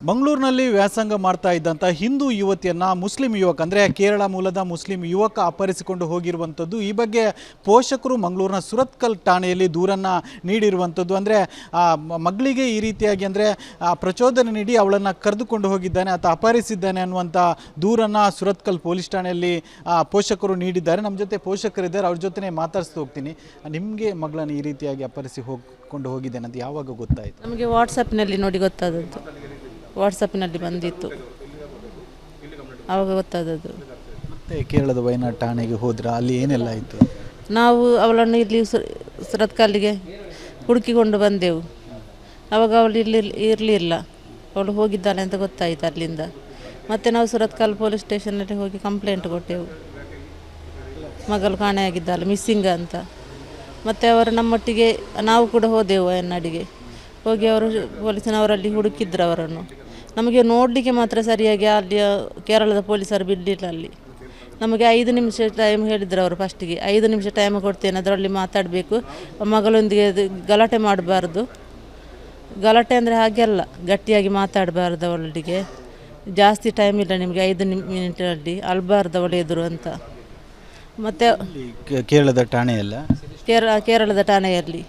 ಮಂಗಳೂರಿನಲ್ಲಿ ವ್ಯಾಸಂಗ ಮಾಡ್ತಾ ಇದ್ದಂಥ ಹಿಂದೂ ಯುವತಿಯನ್ನು ಮುಸ್ಲಿಂ ಯುವಕ ಅಂದರೆ ಕೇರಳ ಮೂಲದ ಮುಸ್ಲಿಂ ಯುವಕ ಅಪಹರಿಸಿಕೊಂಡು ಹೋಗಿರುವಂಥದ್ದು. ಈ ಬಗ್ಗೆ ಪೋಷಕರು ಮಂಗಳೂರಿನ ಸುರತ್ಕಲ್ ಠಾಣೆಯಲ್ಲಿ ದೂರನ್ನು ನೀಡಿರುವಂಥದ್ದು. ಅಂದರೆ ಮಗಳಿಗೆ ಈ ರೀತಿಯಾಗಿ ಅಂದರೆ ಪ್ರಚೋದನೆ ನೀಡಿ ಅವಳನ್ನು ಕರೆದುಕೊಂಡು ಹೋಗಿದ್ದಾನೆ ಅಥವಾ ಅಪಹರಿಸಿದ್ದಾನೆ ಅನ್ನುವಂಥ ದೂರನ್ನು ಸುರತ್ಕಲ್ ಪೊಲೀಸ್ ಠಾಣೆಯಲ್ಲಿ ಪೋಷಕರು ನೀಡಿದ್ದಾರೆ. ನಮ್ಮ ಜೊತೆ ಪೋಷಕರಿದ್ದಾರೆ, ಅವ್ರ ಜೊತೆ ಮಾತಾಡಿಸ್ತಾ ಹೋಗ್ತೀನಿ. ನಿಮಗೆ ಮಗಳನ್ನು ಈ ರೀತಿಯಾಗಿ ಅಪಹರಿಸಿ ಹೋಗಿಕೊಂಡು ಹೋಗಿದ್ದೇನೆ ಅಂತ ಯಾವಾಗ ಗೊತ್ತಾಯಿತು? ನಮಗೆ ವಾಟ್ಸಪ್ನಲ್ಲಿ ನೋಡಿ ಗೊತ್ತಾದದ್ದು, ವಾಟ್ಸಪ್ನಲ್ಲಿ ಬಂದಿತ್ತು, ಆವಾಗ ಗೊತ್ತಾದದ್ದು. ಮತ್ತೆ ಕೇರಳದ ವಯನಾಡ್ ಠಾಣೆಗೆ ಹೋದ್ರ, ಅಲ್ಲಿ ಏನೆಲ್ಲ ಆಯಿತು? ನಾವು ಅವಳನ್ನು ಇಲ್ಲಿ ಸುರತ್ಕಲ್ಲಿಗೆ ಹುಡುಕಿಕೊಂಡು ಬಂದೆವು. ಆವಾಗ ಅವಳು ಇಲ್ಲಿ ಇರಲಿಲ್ಲ, ಅವಳು ಹೋಗಿದ್ದಾಳೆ ಅಂತ ಗೊತ್ತಾಯಿತು ಅಲ್ಲಿಂದ. ಮತ್ತು ನಾವು ಸುರತ್ಕಲ್ ಪೊಲೀಸ್ ಸ್ಟೇಷನಲ್ಲಿ ಹೋಗಿ ಕಂಪ್ಲೇಂಟ್ ಕೊಟ್ಟೆವು, ಮಗಳು ಕಾಣೆಯಾಗಿದ್ದಾಳೆ ಮಿಸ್ಸಿಂಗ್ ಅಂತ. ಮತ್ತು ಅವರು ನಮ್ಮೊಟ್ಟಿಗೆ ನಾವು ಕೂಡ ಹೋದೆವು ವಯನಾಡಿಗೆ ಹೋಗಿ ಅವರು ಪೊಲೀಸಿನವರಲ್ಲಿ ಹುಡುಕಿದ್ರು ಅವರನ್ನು. ನಮಗೆ ನೋಡಲಿಕ್ಕೆ ಮಾತ್ರ ಸರಿಯಾಗಿ ಅಲ್ಲಿ ಕೇರಳದ ಪೊಲೀಸರು ಬಿಡಲಿಲ್ಲ. ಅಲ್ಲಿ ನಮಗೆ 5 ನಿಮಿಷ ಟೈಮ್ ಹೇಳಿದ್ರು ಅವರು. ಫಸ್ಟಿಗೆ 5 ನಿಮಿಷ ಟೈಮ್ ಕೊಡ್ತೇನೆ, ಅದರಲ್ಲಿ ಮಾತಾಡಬೇಕು, ಮಗಳೊಂದಿಗೆ ಗಲಾಟೆ ಮಾಡಬಾರ್ದು. ಗಲಾಟೆ ಅಂದರೆ ಹಾಗೆಲ್ಲ ಗಟ್ಟಿಯಾಗಿ ಮಾತಾಡಬಾರ್ದು, ಅವಳೊಟ್ಟಿಗೆ ಜಾಸ್ತಿ ಟೈಮ್ ಇಲ್ಲ ನಿಮಗೆ, 5 ಮಿನಿಟಲ್ಲಿ ಅಳಬಾರ್ದು ಅವಳು ಎದುರು ಅಂತ. ಮತ್ತು ಕೇರಳದ ಠಾಣೆಯಲ್ಲ, ಕೇರಳದ ಠಾಣೆಯಲ್ಲಿ.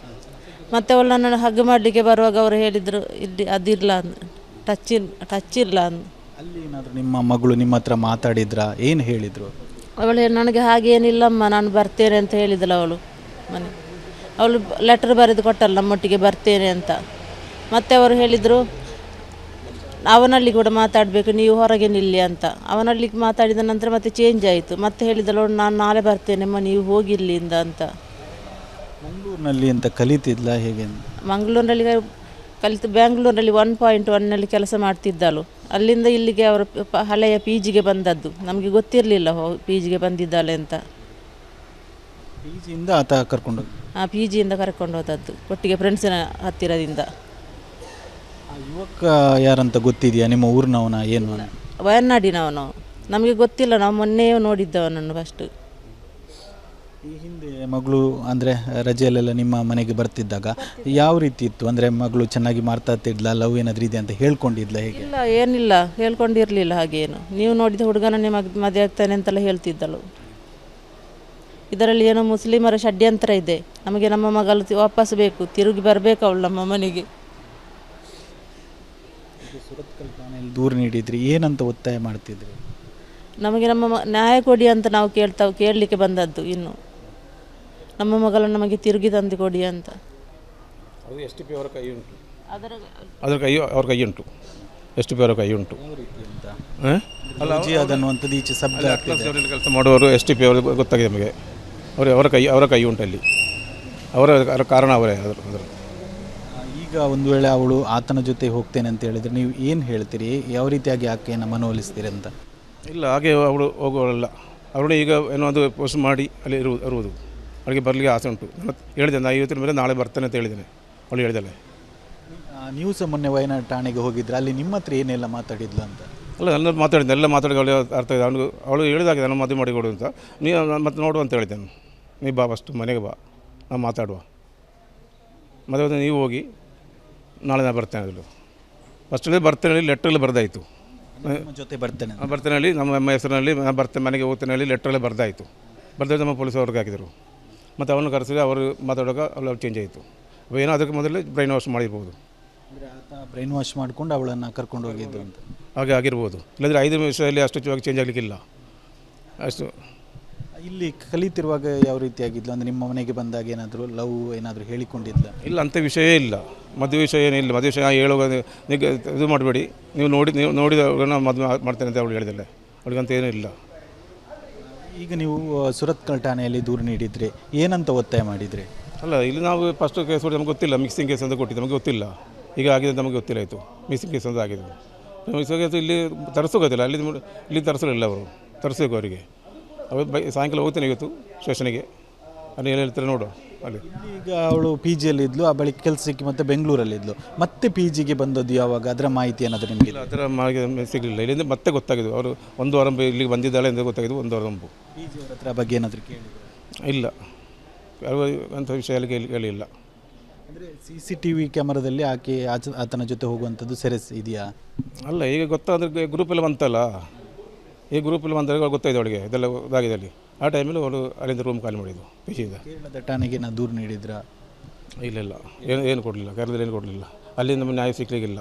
ಮತ್ತು ಅವಳನ್ನು ಹಗ್ ಮಾಡಲಿಕ್ಕೆ ಬರುವಾಗ ಅವರು ಹೇಳಿದರು ಇಲ್ಲಿ ಅದಿಲ್ಲ, ಟಚ್ ಇಲ್ಲ. ಅಲ್ಲಿ ಏನಾದರೂ ನಿಮ್ಮ ಮಗಳು ನಿಮ್ಮ ಹತ್ರ ಮಾತಾಡಿದ್ರಾ? ಏನು ಹೇಳಿದರು? ಅವಳು ನನಗೆ ಹಾಗೇನಿಲ್ಲಮ್ಮ, ನಾನು ಬರ್ತೇನೆ ಅಂತ ಹೇಳಿದಳು ಅವಳು. ಅವಳು ಲೆಟರ್ ಬರೆದು ಕೊಟ್ಟಲ್ಲ ನಮ್ಮೊಟ್ಟಿಗೆ ಬರ್ತೇನೆ ಅಂತ. ಮತ್ತು ಅವರು ಹೇಳಿದರು ಅವನಲ್ಲಿ ಕೂಡ ಮಾತಾಡಬೇಕು, ನೀವು ಹೊರಗೆ ನಿಲ್ಲಿ ಅಂತ. ಅವನಲ್ಲಿ ಮಾತಾಡಿದ ನಂತರ ಮತ್ತೆ ಚೇಂಜ್ ಆಯಿತು. ಮತ್ತೆ ಹೇಳಿದಳು ನಾನು ನಾಳೆ ಬರ್ತೇನೆಮ್ಮ, ನೀವು ಹೋಗಿಲ್ಲಿಂದ ಅಂತ. ಮಂಗಳೂರಿನಲ್ಲಿ ಅಂತ ಕಲಿತಿದ್ಲ ಹೇಗೆ? ಮಂಗಳೂರಿನಲ್ಲಿ ಕಲಿತು ಬ್ಯಾಂಗ್ಳೂರಿನಲ್ಲಿ 1.1ನಲ್ಲಿ ಕೆಲಸ ಮಾಡ್ತಿದ್ದಳು. ಅಲ್ಲಿಂದ ಇಲ್ಲಿಗೆ ಅವರು ಹಳೆಯ PGಗೆ ಬಂದದ್ದು. ನಮಗೆ ಗೊತ್ತಿರಲಿಲ್ಲ PGಗೆ ಬಂದಿದ್ದಾಳೆ ಅಂತ. PGಯಿಂದ ಆತ ಕರ್ಕೊಂಡು PGಯಿಂದ ಕರ್ಕೊಂಡು ಹೋದದ್ದು, ಒಟ್ಟಿಗೆ ಫ್ರೆಂಡ್ಸಿನ ಹತ್ತಿರದಿಂದ. ಯುವಕ ಯಾರಂತ ಗೊತ್ತಿದೆಯಾ? ನಿಮ್ಮ ಊರಿನವನ ಏನು? ವಯನಾಡಿನವನು, ನಮಗೆ ಗೊತ್ತಿಲ್ಲ, ನಾವು ಮೊನ್ನೆಯೇ ನೋಡಿದ್ದವನನ್ನು ಫಸ್ಟ್. ಈ ಹಿಂದೆ ಮಗಳು ಅಂದರೆ ರಜೆಯಲ್ಲೆಲ್ಲ ನಿಮ್ಮ ಮನೆಗೆ ಬರ್ತಿದ್ದಾಗ ಯಾವ ರೀತಿ ಇತ್ತು? ಅಂದರೆ ಮಗಳು ಚೆನ್ನಾಗಿ ಮಾತಾಡ್ತಿದ್ಲ, ಲವ್ ಏನಾದರೂ ಇದೆ ಅಂತ ಹೇಳ್ಕೊಂಡಿದ್ಲ ಹೇಗೆ? ಇಲ್ಲ, ಏನಿಲ್ಲ, ಹೇಳ್ಕೊಂಡಿರಲಿಲ್ಲ ಹಾಗೇನು. ನೀವು ನೋಡಿದ ಹುಡುಗನನ್ನೇ ಮದುವೆ ಆಗ್ತಾನೆ ಅಂತೆಲ್ಲ ಹೇಳ್ತಿದ್ದಳು. ಇದರಲ್ಲಿ ಏನೋ ಮುಸ್ಲಿಮರ ಷಡ್ಯಂತ್ರ ಇದೆ. ನಮಗೆ ನಮ್ಮ ಮಗಳು ವಾಪಸ್ ಬೇಕು, ತಿರುಗಿ ಬರಬೇಕು ಅವಳು ನಮ್ಮ ಮನೆಗೆ. ಸುರತ್ಕಲ್ ಠಾಣೆಯಲ್ಲಿ ದೂರು ನೀಡಿದ್ರಿ, ಏನಂತ ಒತ್ತಾಯ ಮಾಡ್ತಿದ್ರಿ? ನಮಗೆ ನಮ್ಮ ನ್ಯಾಯ ಕೊಡಿ ಅಂತ ನಾವು ಕೇಳಲಿಕ್ಕೆ ಬಂದದ್ದು. ಇನ್ನು ನಮ್ಮ ಮಗಳನ್ನು ನಮಗೆ ತಿರುಗಿ ತಂದು ಕೊಡಿ ಅಂತ. ಅದು STP ಅವರ ಕೈ ಉಂಟು, ಅವ್ರ ಕೈ ಉಂಟು, STP ಅವರ ಕೈ ಉಂಟು. ಅದನ್ನುವಂಥದ್ದು ಈಚೆ ಶಬ್ದ ಕೆಲಸ ಮಾಡುವವರು STP ಅವರು ಗೊತ್ತಾಗಿದೆ ನಮಗೆ. ಅವರ ಕೈ ಉಂಟು ಅಲ್ಲಿ, ಅವರ ಕಾರಣ ಅವರೇ. ಅದರ ಈಗ ಒಂದು ವೇಳೆ ಅವಳು ಆತನ ಜೊತೆ ಹೋಗ್ತೇನೆ ಅಂತ ಹೇಳಿದರೆ ನೀವು ಏನು ಹೇಳ್ತೀರಿ? ಯಾವ ರೀತಿಯಾಗಿ ಆಕೆಯನ್ನು ಮನವೊಲಿಸ್ತೀರಿ ಅಂತ? ಇಲ್ಲ, ಹಾಗೆ ಅವಳು ಹೋಗೋಲ್ಲ. ಅವಳು ಈಗ ಏನೋ ಒಂದು ಪೋಸ್ಟ್ ಮಾಡಿ ಅಲ್ಲಿ ಇರುವುದು. ಅವಳಿಗೆ ಬರಲಿಕ್ಕೆ ಆಸೆ ಉಂಟು. ಹೇಳಿದೆ ನಾನು 50 ಮೇಲೆ ನಾಳೆ ಬರ್ತೇನೆ ಅಂತ ಹೇಳಿದ್ದೇನೆ. ಅವಳು ಹೇಳಿದಾಳೆ. ನೀವು ಸಹ ಮೊನ್ನೆ ವಯನಾಡ್ ಠಾಣೆಗೆ ಹೋಗಿದ್ರೆ, ಅಲ್ಲಿ ನಿಮ್ಮ ಹತ್ರ ಏನೆಲ್ಲ ಮಾತಾಡಿದ್ಲು ಅಂತ? ಅಲ್ಲ, ಎಲ್ಲ ಮಾತಾಡಿದ್ದೆ, ಎಲ್ಲ ಮಾತಾಡಿ ಅವಳು ಅರ್ಥ ಇದೆ. ಅವಳು ಹೇಳಿದಾಗಿದೆ ನಾನು ಮದುವೆ ಮಾಡಿಕೊಡು ಅಂತ. ನೀವು ಮತ್ತೆ ನೋಡು ಅಂತ ಹೇಳಿದ್ದೇನೆ. ನೀವು ಬಾ, ಫಸ್ಟ್ ಮನೆಗೆ ಬಾ, ನಾವು ಮಾತಾಡುವ. ಮದುವೆ ನೀವು ಹೋಗಿ, ನಾಳೆ ನಾನು ಬರ್ತೇನೆ. ಅದರಲ್ಲಿ ಫಸ್ಟಲ್ಲಿ ಬರ್ತೇನೆ, ಲೆಟ್ರಲ್ಲಿ ಬರೆದಾಯಿತು. ಜೊತೆ ಬರ್ತೇನೆ ನಮ್ಮ ಹೆಸರಿನಲ್ಲಿ ನಾನು ಬರ್ತೇನೆ, ಮನೆಗೆ ಹೋಗ್ತೇನೆ ಹೇಳಿ ಲೆಟ್ರಲ್ಲೇ ಬರೆದಾಯಿತು. ಬರೆದಾಯ್ತು, ನಮ್ಮ ಪೊಲೀಸವ್ರಿಗೆ ಹಾಕಿದರು. ಮತ್ತು ಅವನು ಕರೆಸಿದ್ರೆ ಅವರು ಮಾತಾಡುವಾಗ ಅವಳು ಚೇಂಜ್ ಆಯಿತು. ಏನೋ ಅದಕ್ಕೆ ಮೊದಲೇ ಬ್ರೈನ್ ವಾಶ್ ಮಾಡಿರ್ಬೋದು. ಬ್ರೈನ್ ವಾಶ್ ಮಾಡಿಕೊಂಡು ಅವಳನ್ನು ಕರ್ಕೊಂಡು ಹೋಗಿದ್ದು ಅಂತ ಹಾಗೆ ಆಗಿರ್ಬೋದು. ಇಲ್ಲಾಂದರೆ 5 ನಿಮಿಷದಲ್ಲಿ ಅಷ್ಟು ಚೇಂಜ್ ಆಗಲಿಕ್ಕಿಲ್ಲ. ಅಷ್ಟು ಇಲ್ಲಿ ಕಲಿತಿರುವಾಗ ಯಾವ ರೀತಿಯಾಗಿದ್ಲು? ಅಂದರೆ ನಿಮ್ಮ ಮನೆಗೆ ಬಂದಾಗ ಏನಾದರೂ ಲವ್ ಏನಾದರೂ ಹೇಳಿಕೊಂಡಿದ್ಲ? ಇಲ್ಲ, ಅಂಥ ವಿಷಯವೇ ಇಲ್ಲ. ಮದುವೆ ವಿಷಯ ಏನಿಲ್ಲ. ಮದುವೆ ವಿಷಯ ಹೇಳುವಾಗ ಇದು ಮಾಡಬೇಡಿ, ನೀವು ನೋಡಿದವ್ರನ್ನ ಮದುವೆ ಮಾಡ್ತೇನೆ ಅಂತ ಅವಳು ಹೇಳಿದಲ್ಲ. ಅವಳಿಗಂತ ಏನೂ ಇಲ್ಲ. ಈಗ ನೀವು ಸುರತ್ಕಲ್ ಠಾಣೆಯಲ್ಲಿ ದೂರು ನೀಡಿದರೆ ಏನಂತ ಒತ್ತಾಯ ಮಾಡಿದರೆ? ಅಲ್ಲ, ಇಲ್ಲಿ ನಾವು ಫಸ್ಟ್ ಕೇಸ್ ಕೊಟ್ಟು ನಮಗೆ ಗೊತ್ತಿಲ್ಲ, ಮಿಕ್ಸಿಂಗ್ ಕೇಸ್ ಅಂತ ಕೊಟ್ಟಿದ್ದು ನಮಗೆ ಗೊತ್ತಿಲ್ಲ. ಈಗ ಆಗಿದೆ ನಮಗೆ ಗೊತ್ತಿಲ್ಲ. ಆಯಿತು, ಮಿಕ್ಸಿಂಗ್ ಕೇಸ್ ಅಂತ ಆಗಿದೆ. ಮಿಕ್ಸಿಂಗ್ ಕೇಸ್ ಇಲ್ಲಿ ತರಿಸೋಗೋದಿಲ್ಲ, ಇಲ್ಲಿ ತರಿಸಲಿಲ್ಲ. ಅವರು ತರಿಸಬೇಕು ಅವರಿಗೆ. ಸಾಯಂಕಾಲ ಹೋಗ್ತೇನೆ ಇವತ್ತು ಸ್ಟೇಷನಿಗೆ. ಅಲ್ಲಿ ಏನು ಹೇಳ್ತಾರೆ ನೋಡು. ಅಲ್ಲಿ ಈಗ ಅವಳು PGಯಲ್ಲಿದ್ಲು, ಆ ಬಳಿಕ ಕೆಲಸಕ್ಕೆ ಮತ್ತೆ ಬೆಂಗಳೂರಲ್ಲಿದ್ಲು. ಮತ್ತೆ PGಗೆ ಬಂದದ್ದು ಯಾವಾಗ? ಅದರ ಮಾಹಿತಿ ಏನಾದರೂ ನಿಮಗೆ? ಅದರ ಮಾಹಿತಿ ಸಿಗಲಿಲ್ಲ. ಇಲ್ಲಿಂದ ಮತ್ತೆ ಗೊತ್ತಾಗಿದ್ದು ಅವರು 1 ವಾರ ಇಲ್ಲಿಗೆ ಬಂದಿದ್ದಾಳೆ ಅಂತ ಗೊತ್ತಾಗಿದ್ದು. 1 ವಾರ ನಂಬು PG ಅವರ ಹತ್ರ ಬಗ್ಗೆ ಏನಾದರೂ ಕೇಳಿದ್ರು? ಇಲ್ಲ, ಅಂಥ ವಿಷಯ ಕೇಳಿಲ್ಲ. ಅಂದರೆ CCTV ಕ್ಯಾಮರಾದಲ್ಲಿ ಆಕೆ ಆತನ ಜೊತೆ ಹೋಗುವಂಥದ್ದು ಸೆರೆ ಇದೆಯಾ? ಅಲ್ಲ, ಈಗ ಗೊತ್ತಾದ್ರೆ ಗ್ರೂಪಲ್ಲಿ ಬಂತಲ್ಲ, ಈ ಗ್ರೂಪಲ್ಲಿ ಬಂದಾಗ ಗೊತ್ತಾಯಿದೆ ಅವಳಿಗೆ ಇದೆಲ್ಲ ಇದಾಗಿದೆ ಅಲ್ಲಿ. ಆ ಟೈಮಲ್ಲಿ ಅವಳು ಅಲ್ಲಿಂದ ರೂಮ್ ಖಾಲಿ ಮಾಡಿದ್ದು ಪಿಜಿಯಿಂದ. ಕೇರಳದ ಠಾಣೆಗೆ ನಾ ದೂರು ನೀಡಿದ್ರಾ? ಇಲ್ಲ ಏನು ಕೊಡಲಿಲ್ಲ, ಕೇರಳದಲ್ಲಿ ಏನು ಕೊಡಲಿಲ್ಲ. ಅಲ್ಲಿ ನಮಗೆ ನ್ಯಾಯ ಸಿಕ್ಕಲಿಕ್ಕಿಲ್ಲ.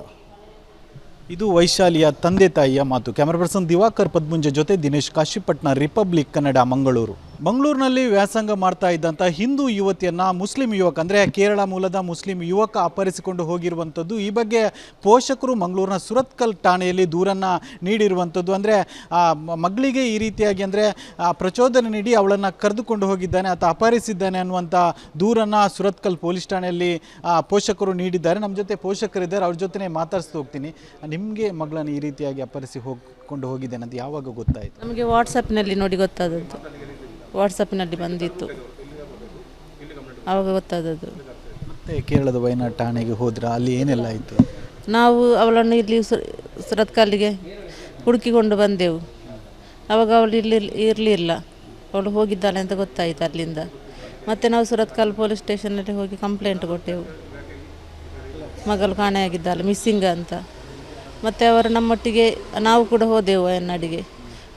ಇದು ವೈಶಾಲಿಯ ತಂದೆ ತಾಯಿಯ ಮಾತು. ಕ್ಯಾಮರಾ ಪರ್ಸನ್ ದಿವಾಕರ್ ಪದ್ಮುಂಜೆ ಜೊತೆ ದಿನೇಶ್ ಕಾಶಿಪಟ್ನ, ರಿಪಬ್ಲಿಕ್ ಕನ್ನಡ, ಮಂಗಳೂರು. ಮಂಗಳೂರಿನಲ್ಲಿ ವ್ಯಾಸಂಗ ಮಾಡ್ತಾ ಇದ್ದಂಥ ಹಿಂದೂ ಯುವತಿಯನ್ನು ಮುಸ್ಲಿಂ ಯುವಕ ಅಂದರೆ ಕೇರಳ ಮೂಲದ ಮುಸ್ಲಿಂ ಯುವಕ ಅಪಹರಿಸಿಕೊಂಡು ಹೋಗಿರುವಂಥದ್ದು. ಈ ಬಗ್ಗೆ ಪೋಷಕರು ಮಂಗಳೂರಿನ ಸುರತ್ಕಲ್ ಠಾಣೆಯಲ್ಲಿ ದೂರನ್ನು ನೀಡಿರುವಂಥದ್ದು. ಅಂದರೆ ಮಗಳಿಗೆ ಈ ರೀತಿಯಾಗಿ ಅಂದರೆ ಪ್ರಚೋದನೆ ನೀಡಿ ಅವಳನ್ನು ಕರೆದುಕೊಂಡು ಹೋಗಿದ್ದಾನೆ, ಆತ ಅಪಹರಿಸಿದ್ದಾನೆ ಅನ್ನುವಂಥ ದೂರನ್ನು ಸುರತ್ಕಲ್ ಪೊಲೀಸ್ ಠಾಣೆಯಲ್ಲಿ ಪೋಷಕರು ನೀಡಿದ್ದಾರೆ. ನಮ್ಮ ಜೊತೆ ಪೋಷಕರಿದ್ದಾರೆ, ಅವ್ರ ಜೊತೆ ಮಾತಾಡಿಸ್ತಾ ಹೋಗ್ತೀನಿ. ನಿಮಗೆ ಮಗಳನ್ನು ಈ ರೀತಿಯಾಗಿ ಅಪಹರಿಸಿ ಕೊಂಡು ಹೋಗಿದ್ದೇನೆ ಅಂತ ಯಾವಾಗ ಗೊತ್ತಾಯಿತು? ನಮಗೆ ವಾಟ್ಸಪ್ನಲ್ಲಿ ನೋಡಿ ಗೊತ್ತಾದದ್ದು, ವಾಟ್ಸಪ್ನಲ್ಲಿ ಬಂದಿತ್ತು, ಆವಾಗ ಗೊತ್ತಾದದ್ದು. ಮತ್ತೆ ಕೇರಳದ ವಯನಾಡ್ ಠಾಣೆಗೆ ಹೋದ್ರ, ಅಲ್ಲಿ ಏನೆಲ್ಲ ಆಯಿತು? ನಾವು ಅವಳನ್ನು ಇಲ್ಲಿ ಸುರತ್ಕಲ್ಲಿಗೆ ಹುಡುಕಿಕೊಂಡು ಬಂದೆವು. ಆವಾಗ ಅವಳು ಇಲ್ಲಿ ಇರಲಿಲ್ಲ, ಅವಳು ಹೋಗಿದ್ದಾಳೆ ಅಂತ ಗೊತ್ತಾಯಿತು ಅಲ್ಲಿಂದ. ಮತ್ತು ನಾವು ಸುರತ್ಕಲ್ ಪೊಲೀಸ್ ಸ್ಟೇಷನಲ್ಲಿ ಹೋಗಿ ಕಂಪ್ಲೇಂಟ್ ಕೊಟ್ಟೆವು, ಮಗಳು ಕಾಣೆಯಾಗಿದ್ದಾಳೆ, ಮಿಸ್ಸಿಂಗ್ ಅಂತ. ಮತ್ತು ಅವರು ನಮ್ಮೊಟ್ಟಿಗೆ ನಾವು ಕೂಡ ಹೋದೆವು ವಯನಾಡಿಗೆ.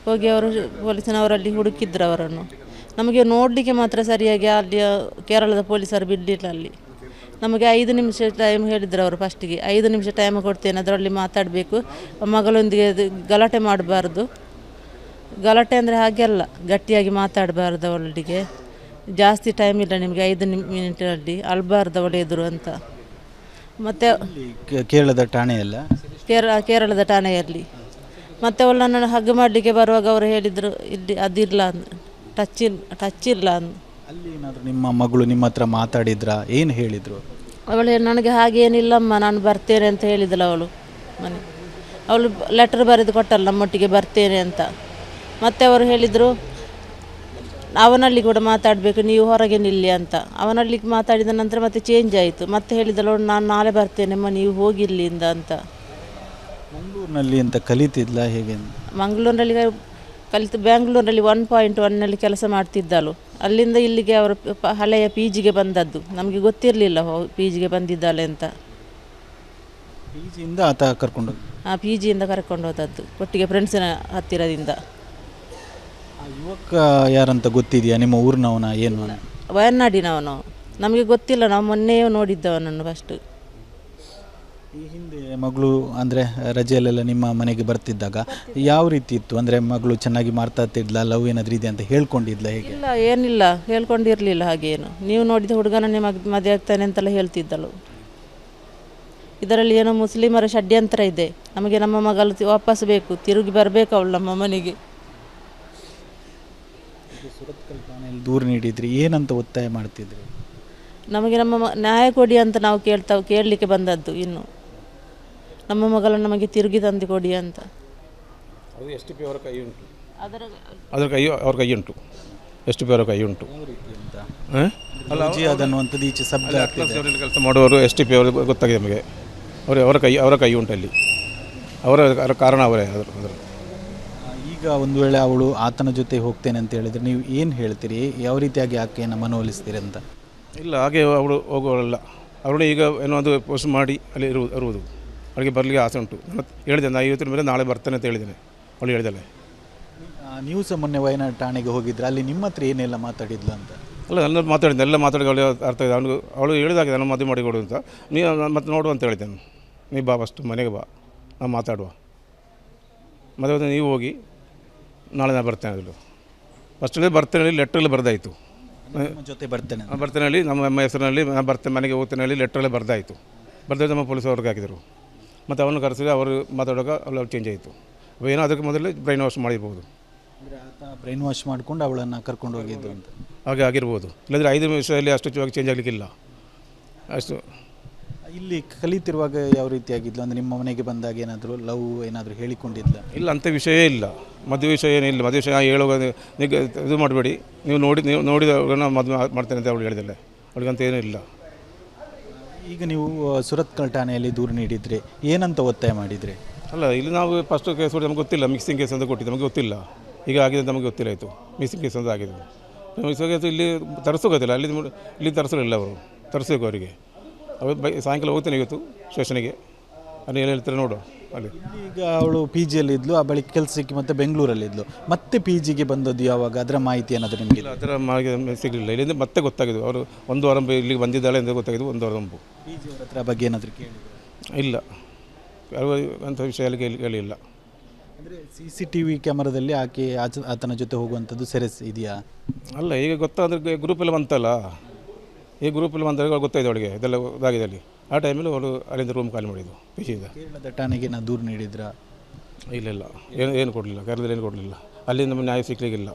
ಹೋಗಿ ಅವರು ಪೊಲೀಸಿನವರಲ್ಲಿ ಹುಡುಕಿದ್ರು ಅವರನ್ನು. ನಮಗೆ ನೋಡಲಿಕ್ಕೆ ಮಾತ್ರ ಸರಿಯಾಗಿ ಅಲ್ಲಿ ಕೇರಳದ ಪೊಲೀಸರು ಬಿಡಲಿಲ್ಲ. ಅಲ್ಲಿ ನಮಗೆ 5 ನಿಮಿಷ ಟೈಮ್ ಹೇಳಿದ್ರು ಅವರು. ಫಸ್ಟಿಗೆ 5 ನಿಮಿಷ ಟೈಮ್ ಕೊಡ್ತೇನೆ, ಅದರಲ್ಲಿ ಮಾತಾಡಬೇಕು, ಮಗಳೊಂದಿಗೆ ಗಲಾಟೆ ಮಾಡಬಾರ್ದು. ಗಲಾಟೆ ಅಂದರೆ ಹಾಗೆಲ್ಲ ಗಟ್ಟಿಯಾಗಿ ಮಾತಾಡಬಾರ್ದು, ಅವಳಿಗೆ ಜಾಸ್ತಿ ಟೈಮ್ ಇಲ್ಲ ನಿಮಗೆ, 5 ಮಿನಿಟಲ್ಲಿ ಅಳಬಾರ್ದು ಅವಳು ಎದುರು ಅಂತ. ಮತ್ತು ಕೇರಳದ ಠಾಣೆಯಲ್ಲ, ಕೇರಳದ ಠಾಣೆಯಲ್ಲಿ. ಮತ್ತು ಅವಳನ್ನು ಹಗ್ ಮಾಡಲಿಕ್ಕೆ ಬರುವಾಗ ಅವರು ಹೇಳಿದರು, ಇಲ್ಲಿ ಅದಿಲ್ಲ, ಟಚ್ ಇಲ್ಲ ಅಂದು. ಅಲ್ಲಿ ಏನಾದರೂ ನಿಮ್ಮ ಮಗಳು ನಿಮ್ಮ ಹತ್ರ ಮಾತಾಡಿದ್ರಾ? ಏನು ಹೇಳಿದರು? ಅವಳು ನನಗೆ ಹಾಗೇನಿಲ್ಲಮ್ಮ, ನಾನು ಬರ್ತೇನೆ ಅಂತ ಹೇಳಿದಳು ಅವಳು. ಅವಳು ಲೆಟರ್ ಬರೆದು ಕೊಟ್ಟಲ್ಲ ನಮ್ಮೊಟ್ಟಿಗೆ ಬರ್ತೇನೆ ಅಂತ. ಮತ್ತು ಅವರು ಹೇಳಿದರು, ಅವನಲ್ಲಿ ಕೂಡ ಮಾತಾಡಬೇಕು, ನೀವು ಹೊರಗೆ ನಿಲ್ಲಿ ಅಂತ. ಅವನಲ್ಲಿ ಮಾತಾಡಿದ ನಂತರ ಮತ್ತೆ ಚೇಂಜ್ ಆಯಿತು. ಮತ್ತೆ ಹೇಳಿದಳು, ನಾನು ನಾಳೆ ಬರ್ತೇನೆಮ್ಮ, ನೀವು ಹೋಗಿ ಇಲ್ಲಿಂದ ಅಂತ. ಮಂಗಳೂರಿನಲ್ಲಿ ಅಂತ ಕಲಿತಿದ್ಲ ಹೇಗೆ? ಮಂಗಳೂರಿನಲ್ಲಿ ಕಲಿತು ಬ್ಯಾಂಗ್ಳೂರಲ್ಲಿ 1.1ನಲ್ಲಿ ಕೆಲಸ ಮಾಡ್ತಿದ್ದಳು. ಅಲ್ಲಿಂದ ಇಲ್ಲಿಗೆ ಅವರು ಹಳೆಯ PGಗೆ ಬಂದದ್ದು. ನಮಗೆ ಗೊತ್ತಿರಲಿಲ್ಲ PGಗೆ ಬಂದಿದ್ದಾಳೆ ಅಂತ. PGಯಿಂದ ಆತ ಕರ್ಕೊಂಡು? PGಯಿಂದ ಕರ್ಕೊಂಡು ಹೋದದ್ದು, ಒಟ್ಟಿಗೆ ಫ್ರೆಂಡ್ಸಿನ ಹತ್ತಿರದಿಂದ. ಯುವಕ ಯಾರಂತ ಗೊತ್ತಿದೆಯಾ? ನಿಮ್ಮ ಊರಿನವನ ಏನು? ವಯನಾಡಿನವನು. ನಮಗೆ ಗೊತ್ತಿಲ್ಲ, ನಾವು ಮೊನ್ನೆಯೇ ನೋಡಿದ್ದವನನ್ನು ಫಸ್ಟು. ಈ ಹಿಂದೆ ಮಗಳು ಅಂದರೆ ರಜೆಯಲ್ಲೆಲ್ಲ ನಿಮ್ಮ ಮನೆಗೆ ಬರ್ತಿದ್ದಾಗ ಯಾವ ರೀತಿ ಇತ್ತು? ಅಂದರೆ ಮಗಳು ಚೆನ್ನಾಗಿ ಮಾತಾಡ್ತಿದ್ಲ, ಲವ್ ಏನಾದರೂ ಇದೆ ಅಂತ ಹೇಳ್ಕೊಂಡಿದ್ಲ ಹೇಗೆ? ಇಲ್ಲ, ಏನಿಲ್ಲ, ಹೇಳ್ಕೊಂಡಿರಲಿಲ್ಲ ಹಾಗೇನು. ನೀವು ನೋಡಿದ ಹುಡುಗನನ್ನೇ ಮದುವೆ ಆಗ್ತಾನೆ ಅಂತೆಲ್ಲ ಹೇಳ್ತಿದ್ದಳು. ಇದರಲ್ಲಿ ಏನೋ ಮುಸ್ಲಿಮರ ಷಡ್ಯಂತ್ರ ಇದೆ. ನಮಗೆ ನಮ್ಮ ಮಗಳು ವಾಪಸ್ ಬೇಕು, ತಿರುಗಿ ಬರಬೇಕು ಅವಳು ನಮ್ಮ ಮನೆಗೆ. ಸುರತ್ಕಲ್ ಠಾಣೆಯಲ್ಲಿ ದೂರು ನೀಡಿದ್ರಿ, ಏನಂತ ಒತ್ತಾಯ ಮಾಡ್ತಿದ್ರಿ? ನಮಗೆ ನಮ್ಮ ನ್ಯಾಯ ಕೊಡಿ ಅಂತ ನಾವು ಕೇಳಲಿಕ್ಕೆ ಬಂದದ್ದು. ಇನ್ನು ನಮ್ಮ ಮಗಳನ್ನು ನಮಗೆ ತಿರುಗಿ ತಂದು ಕೊಡಿ ಅಂತ. ಅದು STP ಅವರ ಕೈ ಉಂಟು, ಅವ್ರ ಕೈ ಉಂಟು, STP ಅವರ ಕೈ ಉಂಟು. ಅದನ್ನುವಂಥದ್ದು ಈಚೆ ಶಬ್ದ ಕೆಲಸ ಮಾಡುವವರು STP ಅವರು ಗೊತ್ತಾಗಿದೆ ನಮಗೆ. ಅವರ ಕೈ ಉಂಟು ಅಲ್ಲಿ, ಅವರ ಕಾರಣ ಅವರೇ. ಈಗ ಒಂದು ವೇಳೆ ಅವಳು ಆತನ ಜೊತೆ ಹೋಗ್ತೇನೆ ಅಂತ ಹೇಳಿದರೆ ನೀವು ಏನು ಹೇಳ್ತೀರಿ? ಯಾವ ರೀತಿಯಾಗಿ ಆಕೆಯನ್ನು ಮನವೊಲಿಸ್ತೀರಿ ಅಂತ? ಇಲ್ಲ, ಹಾಗೆ ಅವಳು ಹೋಗೋಲ್ಲ. ಅವಳು ಈಗ ಏನೋ ಒಂದು ಪೋಸ್ಟ್ ಮಾಡಿ ಅಲ್ಲಿ ಇರುವುದು. ಅವಳಿಗೆ ಬರಲಿಕ್ಕೆ ಆಸೆ ಉಂಟು. ಹೇಳಿದೆ, ನಾನು ಇವತ್ತಿನ ಮೇಲೆ ನಾಳೆ ಬರ್ತೇನೆ ಅಂತ ಹೇಳಿದ್ದೇನೆ. ಅವಳು ಹೇಳಿದಾಳೆ. ನೀವು ಸಹ ಮೊನ್ನೆ ವಯನಾಡ್ ಠಾಣೆಗೆ ಹೋಗಿದ್ರೆ, ಅಲ್ಲಿ ನಿಮ್ಮ ಹತ್ರ ಏನೆಲ್ಲ ಮಾತಾಡಿದ್ಲು ಅಂತ? ಅಲ್ಲ, ನನ್ನ ಮಾತಾಡಿದ್ದೆ, ಎಲ್ಲ ಮಾತಾಡಿ ಅವಳು ಅರ್ಥ ಇದೆ. ಅವಳು ಹೇಳಿದಾಗಿದೆ ನಾನು ಮದುವೆ ಮಾಡಿಕೊಡು ಅಂತ. ನೀವು ಮತ್ತೆ ನೋಡು ಅಂತ ಹೇಳಿದ್ದೇನೆ. ನೀವು ಬಾ, ಫಸ್ಟ್ ಮನೆಗೆ ಬಾ, ನಾವು ಮಾತಾಡುವ. ಮದುವೆ ನೀವು ಹೋಗಿ, ನಾಳೆ ನಾನು ಬರ್ತೇನೆ. ಅದನ್ನು ಫಸ್ಟಲ್ಲಿ ಬರ್ತೇನೆ, ಲೆಟ್ರಲ್ಲಿ ಬರೆದಾಯಿತು. ಜೊತೆ ಬರ್ತೇನೆ ಬರ್ತೇನೆ, ನಮ್ಮ ಹೆಸರಿನಲ್ಲಿ ನಾನು ಬರ್ತೇನೆ, ಮನೆಗೆ ಹೋಗ್ತೇನೆ ಹೇಳಿ ಲೆಟ್ರಲ್ಲೇ ಬರೆದಾಯಿತು. ಬರೆದಾಯ್ತು, ನಮ್ಮ ಪೊಲೀಸವ್ರಿಗೆ ಹಾಕಿದರು. ಮತ್ತು ಅವನು ಕರೆಸಿ ಅವರು ಮಾತಾಡುವಾಗ ಅವಳು ಚೇಂಜ್ ಆಯಿತು. ಏನೋ ಅದಕ್ಕೆ ಮೊದಲೇ ಬ್ರೈನ್ ವಾಶ್ ಮಾಡಿರ್ಬೋದು. ಅಂದರೆ ಆತ ಬ್ರೈನ್ ವಾಶ್ ಮಾಡಿಕೊಂಡು ಅವಳನ್ನು ಕರ್ಕೊಂಡು ಹೋಗಿದ್ದು ಅಂತ ಹಾಗೆ ಆಗಿರ್ಬೋದು. ಇಲ್ಲಾಂದರೆ 5 ನಿಮಿಷದಲ್ಲಿ ಅಷ್ಟು ಚೇಂಜ್ ಆಗಲಿಕ್ಕಿಲ್ಲ. ಅಷ್ಟು ಇಲ್ಲಿ ಕಲಿತಿರುವಾಗ ಯಾವ ರೀತಿಯಾಗಿದ್ಲು? ಅಂದರೆ ನಿಮ್ಮ ಮನೆಗೆ ಬಂದಾಗ ಏನಾದರೂ ಲವ್ ಏನಾದರೂ ಹೇಳಿಕೊಂಡಿದ್ಲ? ಇಲ್ಲ, ಅಂಥ ವಿಷಯವೇ ಇಲ್ಲ. ಮದುವೆ ವಿಷಯ ಏನಿಲ್ಲ. ಮದುವೆ ವಿಷಯ ಹೇಳುವಾಗ ಇದು ಮಾಡಬೇಡಿ, ನೀವು ನೋಡಿದವ್ರನ್ನ ಮದುವೆ ಮಾಡ್ತೇನೆ ಅಂತ ಅವಳು ಹೇಳಿದಲ್ಲ. ಅವಳಿಗಂತ ಏನೂ ಇಲ್ಲ. ಈಗ ನೀವು ಸುರತ್ಕಲ್ ಠಾಣೆಯಲ್ಲಿ ದೂರು ನೀಡಿದರೆ ಏನಂತ ಒತ್ತಾಯ ಮಾಡಿದರೆ? ಅಲ್ಲ, ಇಲ್ಲಿ ನಾವು ಫಸ್ಟ್ ಕೇಸ್ ನಮಗೆ ಗೊತ್ತಿಲ್ಲ, ಮಿಕ್ಸಿಂಗ್ ಕೇಸ್ ಅಂತ ಕೊಟ್ಟಿದ್ದು ನಮಗೆ ಗೊತ್ತಿಲ್ಲ. ಈಗ ಆಗಿದೆ ಅಂತ ನಮಗೆ ಗೊತ್ತಿಲ್ಲ. ಆಯಿತು, ಮಿಕ್ಸಿಂಗ್ ಕೇಸ್ ಅಂತ ಆಗಿದೆ. ಮಿಕ್ಸಿಂಗ್ ಕೇಸ್ ಇಲ್ಲಿ ತರಿಸೋಗೋದಿಲ್ಲ, ಇಲ್ಲಿ ತರಿಸಲಿಲ್ಲ. ಅವರು ತರಿಸಬೇಕು ಅವರಿಗೆ. ಸಾಯಂಕಾಲ ಹೋಗ್ತೇನೆ ಇವತ್ತು ಸ್ಟೇಷನಿಗೆ, ಅಲ್ಲಿ ಏನು ಹೇಳ್ತಾರೆ ನೋಡು ಅಲ್ಲಿ. ಈಗ ಅವಳು ಪಿ ಜಿಯಲ್ಲಿ ಇದ್ಲು, ಆ ಬಳಿಕ ಕೆಲಸಕ್ಕೆ ಮತ್ತೆ ಬೆಂಗಳೂರಲ್ಲಿದ್ಲು, ಮತ್ತೆ ಪಿ ಜಿಗೆ ಬಂದದ್ದು ಯಾವಾಗ? ಅದರ ಮಾಹಿತಿ ಏನಾದರೂ ನಿಮಗೆ? ಇಲ್ಲ, ಅದರ ಮಾಹಿತಿ ಸಿಗಲಿಲ್ಲ. ಇಲ್ಲಿಂದ ಮತ್ತೆ ಗೊತ್ತಾಗಿದ್ದು ಅವರು 1 ವಾರ ಇಲ್ಲಿಗೆ ಬಂದಿದ್ದಾಳೆ ಅಂತ ಗೊತ್ತಾಗಿದ್ದು 1 ವಾರ ಮುಂಬು. ಪಿ ಜಿ ಅವ್ರ ಹತ್ರ ಬಗ್ಗೆ ಏನಾದರೂ ಕೇಳಿ? ಇಲ್ಲ, ಯಾವ ಅಂಥ ವಿಷಯ ಅಲ್ಲಿ ಕೇಳಿಲ್ಲ. ಅಂದರೆ CCTV ಕ್ಯಾಮರಾದಲ್ಲಿ ಆಕೆ ಆತನ ಜೊತೆ ಹೋಗುವಂಥದ್ದು ಸೆರೆ ಇದೆಯಾ? ಅಲ್ಲ, ಈಗ ಗೊತ್ತಾದರೆ ಗ್ರೂಪೆಲ್ಲ ಬಂತಲ್ಲ, ಈ ಗ್ರೂಪಲ್ಲಿ ಬಂದಾಗ ಗೊತ್ತಾಯಿತು ಅವಳಿಗೆ ಇದೆಲ್ಲ ಇದಾಗಿದೆ ಅಲ್ಲಿ. ಆ ಟೈಮಲ್ಲಿ ಅವಳು ಅಲ್ಲಿಂದ ರೂಮ್ ಖಾಲಿ ಮಾಡಿದ್ದು ಪಿ ಜಿಯಿಂದ. ಕೇರಳದ ಠಾಣೆಗೆ ನಾ ದೂರು ನೀಡಿದ್ರಾ? ಇಲ್ಲ, ಏನು ಕೊಡಲಿಲ್ಲ, ಕರೆದಲ್ಲಿ ಏನು ಕೊಡಲಿಲ್ಲ, ಅಲ್ಲಿಂದ ನಮಗೆ ನ್ಯಾಯ ಸಿಕ್ಕಲಿಕ್ಕಿಲ್ಲ.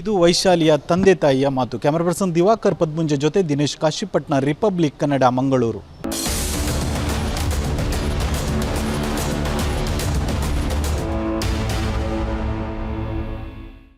ಇದು ವೈಶಾಲಿಯ ತಂದೆ ತಾಯಿಯ ಮಾತು. ಕ್ಯಾಮರಾ ಪರ್ಸನ್ ದಿವಾಕರ್ ಪದ್ಮುಂಜೆ ಜೊತೆ ದಿನೇಶ್ ಕಾಶಿಪಟ್ನ, ರಿಪಬ್ಲಿಕ್ ಕನ್ನಡ, ಮಂಗಳೂರು.